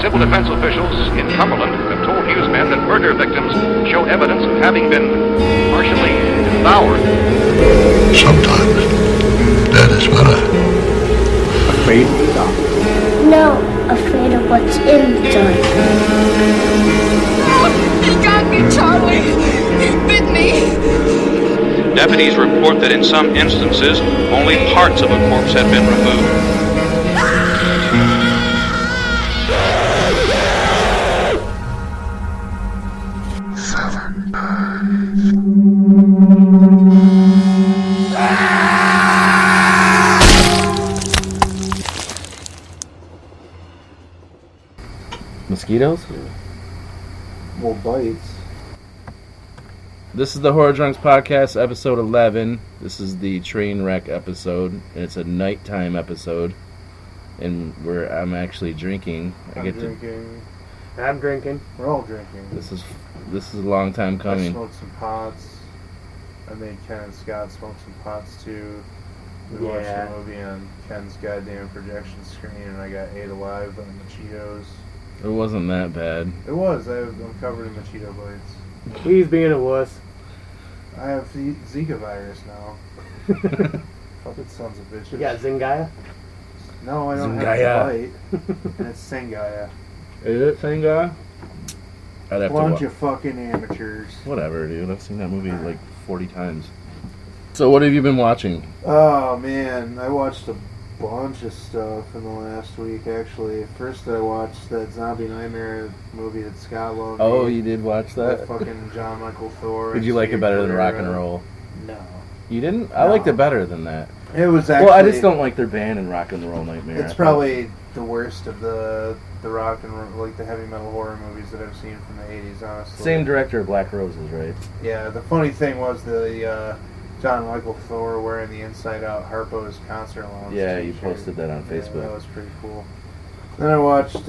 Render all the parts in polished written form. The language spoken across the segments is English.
Civil defense officials in Cumberland have told newsmen that murder victims show evidence of having been partially devoured. Sometimes that is better. Afraid of the dark? No, afraid of what's in the dark. He got me, Charlie. He bit me. Deputies report that in some instances, only parts of a corpse had been removed. Mosquitoes? Well, bites. This is the Horror Drunks Podcast, episode 11. This is the Trainwreck episode, and it's a nighttime episode. And I'm actually drinking. I'm drinking. We're all drinking. This is a long time coming. I smoked some pots. I made Ken and Scott smoke some pots too. We watched a movie on Ken's goddamn projection screen, and I got ate alive by the Cheetos. It wasn't that bad. It was. I'm covered in the Cheeto bites. He's being a wuss. I have the Zika virus now. Fucking sons of bitches. You got Zingaya? No, I don't Zingaya. have the bite. And it's Sengaya. Is it Sengaya? I'd have Bunch to of fucking amateurs. Whatever, dude. I've seen that movie like 40 times. So what have you been watching? Oh, man. I watched a bunch of stuff in the last week, actually. First, I watched that Zombie Nightmare movie that Scott loved. Oh, you did watch that? That fucking John Michael Thor. Did you like it better than Rock and Roll? No. You didn't? I liked it better than that. It was actually... Well, I just don't like their band in Rock and Roll Nightmare. It's probably the worst of the rock and roll, like the heavy metal horror movies that I've seen from the 80s, honestly. Same director of Black Roses, right? Yeah, the funny thing was the John Michael Thor wearing the Inside Out Harpo's concert lounge. Yeah, you posted that on Facebook. Yeah, that was pretty cool. Then I watched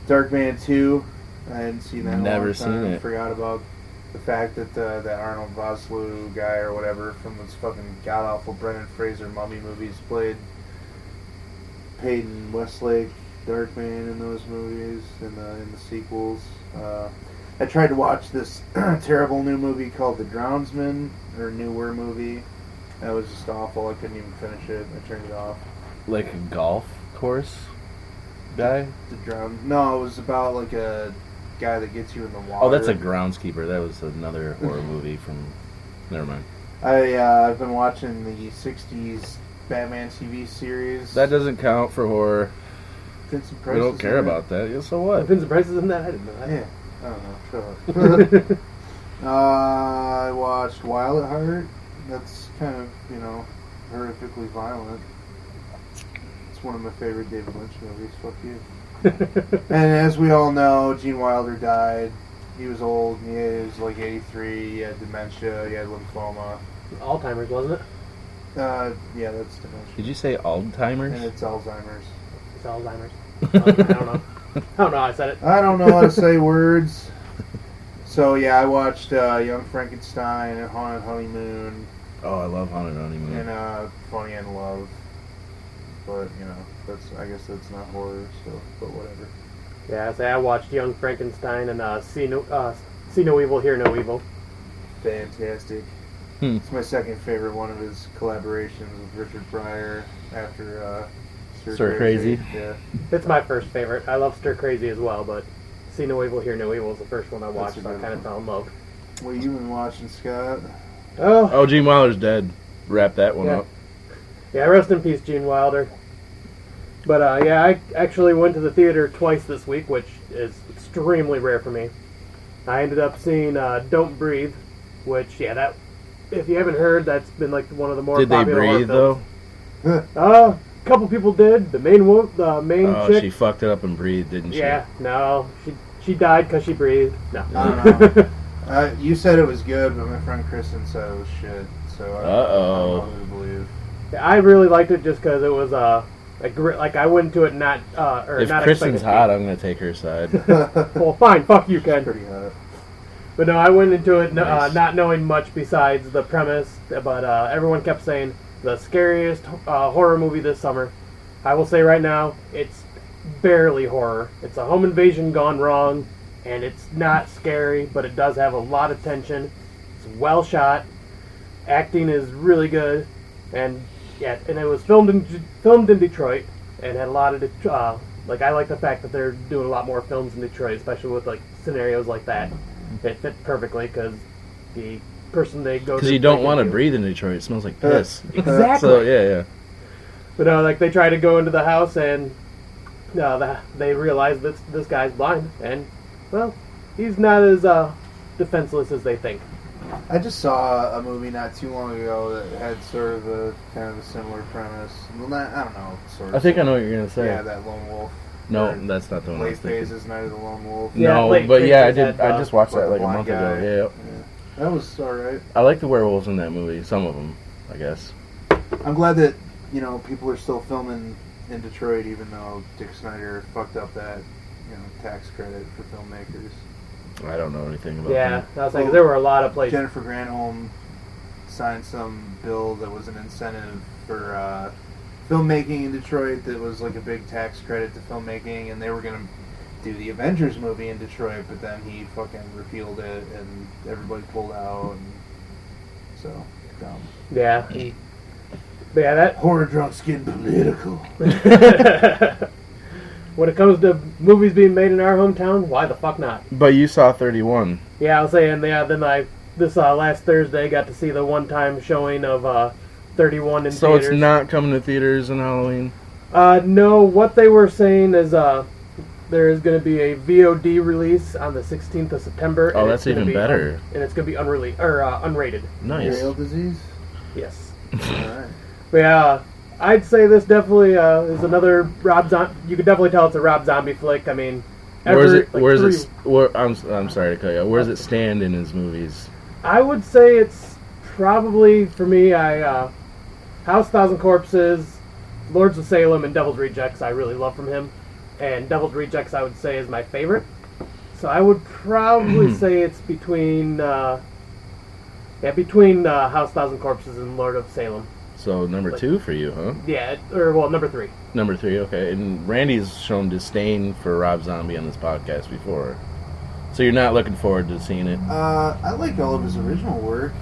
Darkman 2. I hadn't seen that in a long time. Seen it. Forgot about the fact that that Arnold Vosloo guy or whatever from those fucking god-awful Brendan Fraser mummy movies played Peyton Westlake, Darkman in those movies, in the sequels. I tried to watch this terrible new movie called The Drownsman, or newer movie. That was just awful. I couldn't even finish it. I turned it off. Like a golf course guy? No, it was about like a guy that gets you in the water. Oh, that's a groundskeeper. That was another horror movie from... Never mind. I've been watching the 60s Batman TV series. That doesn't count for horror. Vincent Price. We don't care about that. Yeah, so what? Vincent Price is in that? I didn't know that. Yeah. I don't know. Shut up. I watched Wild at Heart. That's kind of, horrifically violent. It's one of my favorite David Lynch movies. Fuck you. And as we all know, Gene Wilder died. He was old. He was like 83. He had dementia. He had lymphoma. Alzheimer's, wasn't it? Yeah, that's dementia. Did you say Alzheimer's? And it's Alzheimer's. It's Alzheimer's. I don't know. I don't know how I said it. I don't know how to say words. So, yeah, I watched Young Frankenstein and Haunted Honeymoon. Oh, I love Haunted Honeymoon. And Funny and Love. But, I guess that's not horror, so, but whatever. Yeah, I watched Young Frankenstein and See No Evil, Hear No Evil. Fantastic. It's my second favorite one of his collaborations with Richard Pryor after Stir Crazy. Yeah. It's my first favorite. I love Stir Crazy as well, but See No Evil, Hear No Evil is the first one I watched, so I kind of fell in love. What you been watching, Scott? Oh, Gene Wilder's dead. Wrap that one up. Yeah, rest in peace, Gene Wilder. But, I actually went to the theater twice this week, which is extremely rare for me. I ended up seeing Don't Breathe, which, that, if you haven't heard, that's been like one of the more popular horror films. Did they breathe, though? A couple people did. The main chick. She fucked it up and breathed, didn't she? Yeah, no. She died because she breathed. No. I don't know. You said it was good, but my friend Kristen said it was shit. So I don't know who to believe. I really liked it just because it was I went into it not if not Kristen's hot, I'm gonna take her side. Well, fine, fuck you, Ken. Pretty hot. But no, I went into it Nice. not knowing much besides the premise. But everyone kept saying the scariest horror movie this summer. I will say right now, it's barely horror. It's a home invasion gone wrong, and it's not scary, but it does have a lot of tension. It's well shot. Acting is really good, and yeah, and it was filmed in Detroit, and had a lot of like, I like the fact that they're doing a lot more films in Detroit, especially with like scenarios like that. It fit perfectly because the person they go to. Because you don't want to breathe in Detroit. It smells like piss. Exactly. So yeah. But like they try to go into the house and they realize that this guy's blind, and well, he's not as defenseless as they think. I just saw a movie not too long ago that had sort of a kind of a similar premise. Well, I don't know. Sort of I think I know what you're gonna say. Yeah, that Lone Wolf. No, that's not the one. I Late was thinking. Phases, Night of the Lone Wolf. Yeah, No, Late but yeah, I Phases did. had, I just watched that like a blind month guy. ago. Yeah. That was alright. I like the werewolves in that movie. Some of them, I guess. I'm glad that, people are still filming in Detroit, even though Dick Snyder fucked up that, tax credit for filmmakers. I don't know anything about Yeah, that. I was like, there were a lot of places. Jennifer Granholm signed some bill that was an incentive for filmmaking in Detroit that was like a big tax credit to filmmaking, and they were going to do the Avengers movie in Detroit, but then he fucking repealed it, and everybody pulled out, and so, dumb. Yeah. But yeah, that... Horror drunks getting political. When it comes to movies being made in our hometown, why the fuck not? But you saw 31. Yeah, I was saying, this last Thursday got to see the one-time showing of 31 in So theaters. it's not coming to theaters in Halloween? No, what they were saying is there is going to be a VOD release on the 16th of September. Oh, and that's it's gonna even be better. and it's going to be unrated. Nice. Grail disease? Yes. Alright. But yeah, I'd say this definitely is another Rob Zombie. You could definitely tell it's a Rob Zombie flick. I mean, I'm sorry to cut you. Where does it stand in his movies? I would say it's probably, for me, House 1,000 Corpses, Lords of Salem, and Devil's Rejects I really love from him. And Devil's Rejects I would say is my favorite. So I would probably say it's between House 1,000 Corpses and Lord of Salem. So number 2 for you, huh? Yeah, number 3. Number 3, okay. And Randy's shown disdain for Rob Zombie on this podcast before. So you're not looking forward to seeing it? I like all of his original work.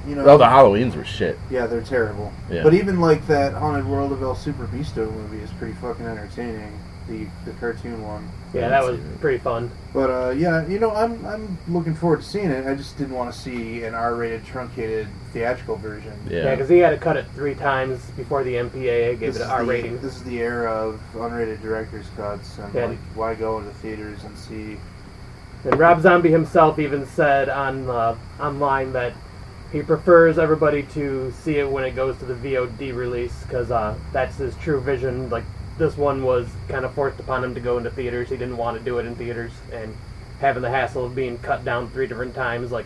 Oh, the Halloweens were shit. Yeah, they're terrible. Yeah. But even like that Haunted World of El Super Beasto movie is pretty fucking entertaining. The cartoon one. Yeah, that was pretty fun. But I'm looking forward to seeing it. I just didn't want to see an R-rated truncated theatrical version. Yeah, because he had to cut it 3 times before the MPAA gave it an R rating. This is the era of unrated director's cuts, and why go into theaters and see? And Rob Zombie himself even said online that he prefers everybody to see it when it goes to the VOD release, because that's his true vision. Like, this one was kind of forced upon him to go into theaters. He didn't want to do it in theaters, and having the hassle of being cut down 3 different times, like,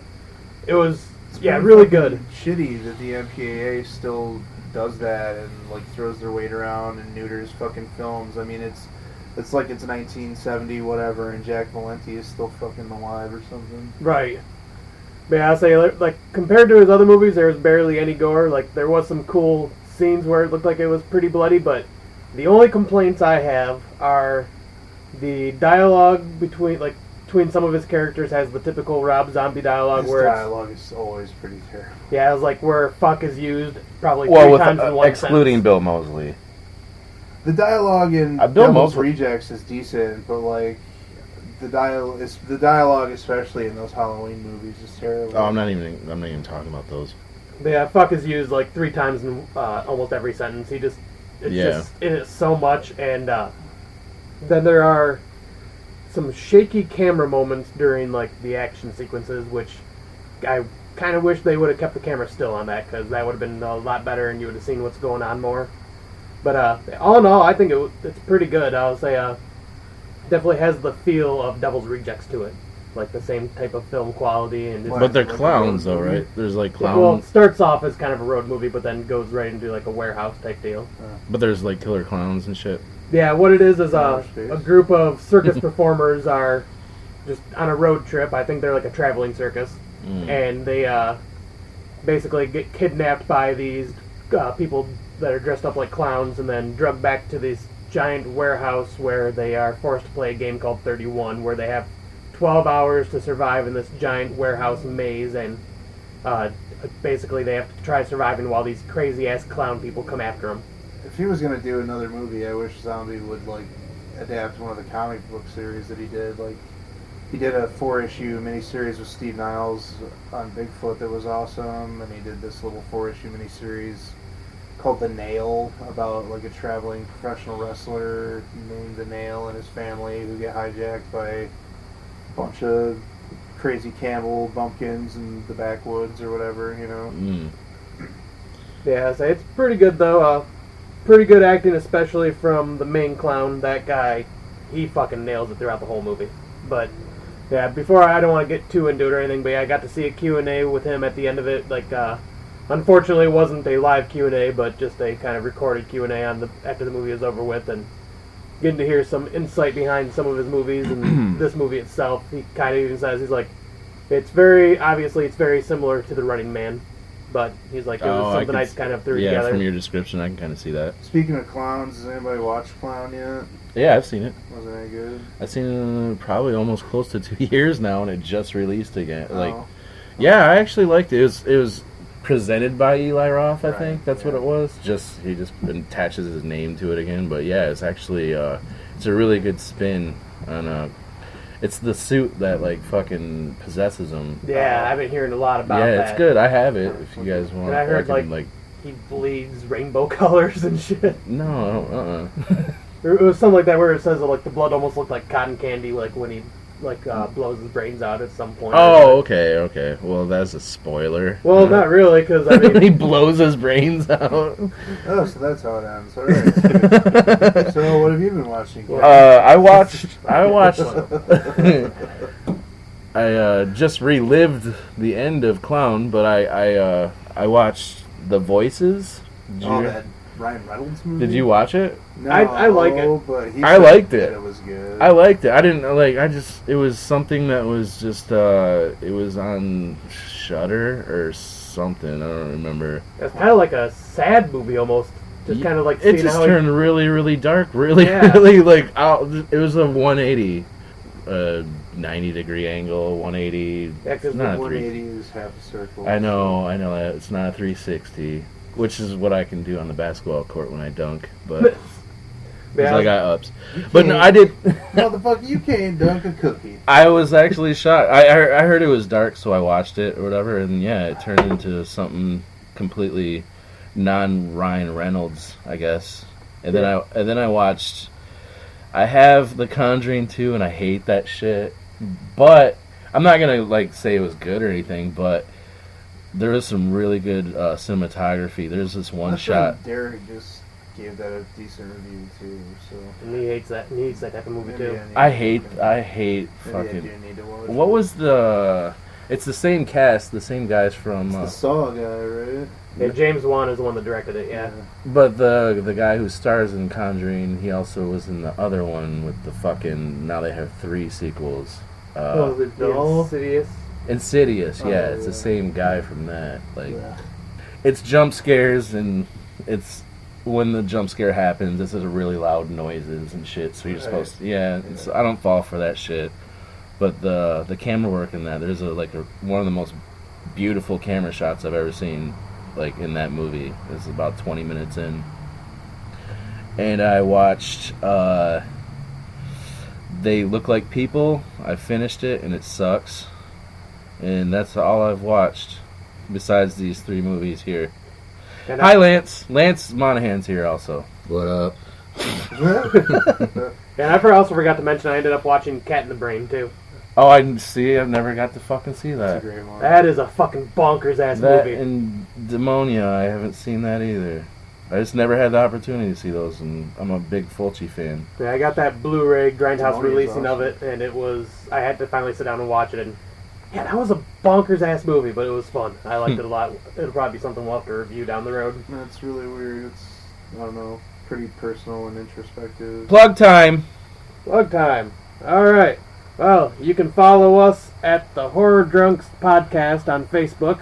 it was, really good. Shitty that the MPAA still does that and like throws their weight around and neuters fucking films. I mean, it's like it's 1970 whatever, and Jack Valenti is still fucking alive or something. Right. But yeah, I'll say, like, compared to his other movies, there was barely any gore. Like, there was some cool scenes where it looked like it was pretty bloody, but the only complaints I have are the dialogue between some of his characters has the typical Rob Zombie dialogue. His dialogue is always pretty terrible. Yeah, it's like where fuck is used probably 3 times in one excluding sentence. Bill Moseley. The dialogue in Devil's Rejects is decent, but like the dialogue, especially in those Halloween movies, is terrible. Oh, I'm not even talking about those. But yeah, fuck is used like 3 times in almost every sentence. It's just in it so much, and then there are some shaky camera moments during like the action sequences, which I kind of wish they would have kept the camera still on that, because that would have been a lot better, and you would have seen what's going on more. But all in all, I think it's pretty good. I'll say definitely has the feel of Devil's Rejects to it, like the same type of film quality. And but they're clowns, though, right? There's like clowns. Well, it starts off as kind of a road movie, but then goes right into like a warehouse type deal. But there's like killer clowns and shit. Yeah, what it is a group of circus performers are just on a road trip. I think they're like a traveling circus, and they basically get kidnapped by these people that are dressed up like clowns, and then drugged back to this giant warehouse where they are forced to play a game called 31, where they have 12 hours to survive in this giant warehouse maze, and basically they have to try surviving while these crazy-ass clown people come after them. If he was going to do another movie, I wish Zombie would, like, adapt one of the comic book series that he did. Like, he did a 4-issue miniseries with Steve Niles on Bigfoot that was awesome, and he did this little 4-issue miniseries called The Nail about, like, a traveling professional wrestler named The Nail and his family who get hijacked by a bunch of crazy cannibal bumpkins in the backwoods or whatever, you know. Yeah, so it's pretty good, though. Pretty good acting, especially from the main clown. That guy, he fucking nails it throughout the whole movie. But, yeah, before, I don't want to get too into it or anything, but yeah, I got to see a Q&A with him at the end of it. Like, unfortunately, it wasn't a live Q&A, but just a kind of recorded Q&A after the movie was over with, and getting to hear some insight behind some of his movies and this movie itself. He kind of even says, he's like, it's very similar to The Running Man. But he's like, it was something I just kind of threw together. Yeah, from your description, I can kind of see that. Speaking of clowns, has anybody watched Clown yet? Yeah, I've seen it. Wasn't that good? I've seen it probably almost close to 2 years now, and it just released again. Oh. Like, yeah, I actually liked it. It was presented by Eli Roth, I think. That's what it was. He just attaches his name to it again. But yeah, it's actually it's a really good spin on it's the suit that, like, fucking possesses him. Yeah, I've been hearing a lot about that. Yeah, it's good. I have it, if you guys want. And I heard, like, he bleeds rainbow colors and shit. No, It was something like that where it says that, like, the blood almost looked like cotton candy, like, when he, like, blows his brains out at some point. Oh, okay. Well, that's a spoiler. Well, not really, because, I mean... he blows his brains out. Oh, so that's how it ends. All right. So, what have you been watching? I watched... I just relived the end of Clown, but I watched The Voices. That Ryan Reynolds movie? Did you watch it? No, I like it. But he I liked it. It was good. I liked it. I didn't like. It was something that was just. It was on Shudder or something. I don't remember. It's kind of like a sad movie almost. Just kind of like it just turned really, really dark. Really like out. It was a 180, 90-degree angle. 180. Yeah, because 180 is half a circle. I know that it's not a 360. Which is what I can do on the basketball court when I dunk, but because I got ups. But no, I did. Motherfucker, you can't dunk a cookie. I was actually shocked. I heard it was dark, so I watched it or whatever, and yeah, it turned into something completely non-Ryan Reynolds, I guess. And then I watched. I have The Conjuring 2, and I hate that shit. But I'm not gonna like say it was good or anything, but. There is some really good cinematography. There's this one shot. Derek just gave that a decent review too. So and he hates that. He hates that type of movie too. I hate fucking. What was the? It's the same cast, the same guys from. It's the Saw guy, right? Yeah, James Wan is the one that directed it. Yeah. But the guy who stars in Conjuring, he also was in the other one with the fucking. Now they have 3 sequels. The Insidious. Insidious, yeah, it's the same guy from that. Like, it's jump scares, and it's when the jump scare happens, this is really loud noises and shit. So you're supposed to, I don't fall for that shit. But the camera work in that, there's one of the most beautiful camera shots I've ever seen, like in that movie. It's about 20 minutes in, and I watched. They Look Like People. I finished it, and it sucks. And that's all I've watched, besides these 3 movies here. And hi, Lance. Lance Monahan's here also. What up? And I also forgot to mention I ended up watching Cat in the Brain, too. Oh, I've never got to fucking see that. That's a great one. That is a fucking bonkers-ass movie. And Demonia, I haven't seen that either. I just never had the opportunity to see those, and I'm a big Fulci fan. Yeah, I got that Blu-ray Grindhouse Demonia's releasing awesome. of it, and I had to finally sit down and watch it, and yeah, that was a bonkers-ass movie, but it was fun. I liked it a lot. It'll probably be something we'll have to review down the road. That's really weird. It's, I don't know, pretty personal and introspective. Plug time! Plug time. Alright. Well, you can follow us at the Horror Drunks Podcast on Facebook.